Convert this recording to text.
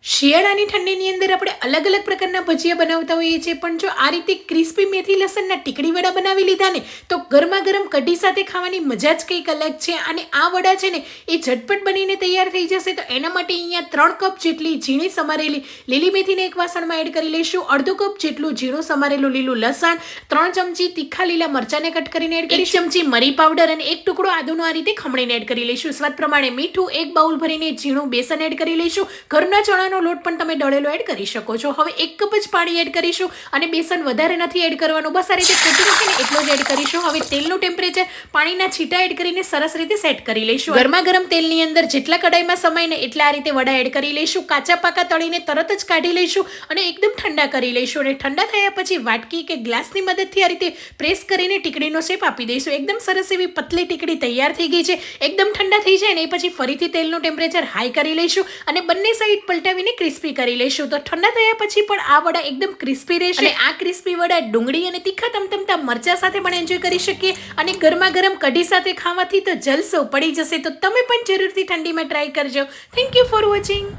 શિયાળાની ઠંડીની અંદર આપણે અલગ અલગ પ્રકારના ભજીયા બનાવતા હોઈએ છીએ, પણ જો આ રીતે ક્રિસ્પી મેથી લસણના ટીકડી વડા બનાવી લીધા ને તો ગરમા ગરમ કઢી સાથે ખાવાની મજા જ કંઈક અલગ છે. અને આ વડા છે ને એ ઝટપટ બનીને તૈયાર થઈ જશે. તો એના માટે અહીંયા 3 કપ જેટલી ઝીણી સમારેલી લીલી મેથીને એક વાસણમાં એડ કરી લઈશું. અડધો કપ જેટલું ઝીણું સમારેલું લીલું લસણ, 3 ચમચી તીખા લીલા મરચાંને કટ કરીને એડ કરી, 1 ચમચી મરી પાવડર અને 1 ટુકડો આદુનો આ રીતે ખમણીને એડ કરી લઈશું. સ્વાદ પ્રમાણે મીઠું, 1 બાઉલ ભરીને ઝીણું બેસન એડ કરી લઈશું. ઘરના ચણાનો લોટ પણ તમે દળેલો એડ કરી શકો છો. હવે 1 કપ જ પાણી એડ કરીશું અને બેસન વધારે નથી એડ કરવાનું, બસ આ રીતે ખૂટી જશે ને એટલો જ એડ કરીશું. હવે તેલનું ટેમ્પરેચર પાણીના છીટા એડ કરીને સરસ રીતે સેટ કરી લઈશું. ગરમા ગરમ તેલની અંદર જેટલા કડાઈમાં સમાય ને એટલા આ રીતે વડા એડ કરી લઈશું. કાચા પાકા તળીને તરત જ કાઢી લઈશું અને એકદમ ઠંડા કરી લઈશું. અને ઠંડા થયા પછી વાટકી કે ગ્લાસની મદદથી આ રીતે પ્રેસ કરીને ટીકડીનો શેપ આપી દઈશું. એકદમ સરસ એવી પતલી ટીકડી તૈયાર થઈ ગઈ છે. એકદમ ઠંડા થઈ જાય ને એ પછી ફરીથી તેલનું ટેમ્પરેચર હાઈ કરી લઈશું અને બંને સાઈડ પલટાવીને ક્રિસ્પી કરી લઈશું. તો ઠંડા થયા પછી પણ આ વડા એકદમ ક્રિસ્પી રહેશે. અને આ ક્રિસ્પી વડા ડુંગળી અને તીખા તમતમતા મરચા સાથે પણ એન્જોય કરી શકીએ અને ગરમા ગરમ કઢી સાથે ખાવાથી તો જલસો પડી જશે. તો તમે પણ જરૂરથી ઠંડીમાં ટ્રાય કરજો. Thank you for watching.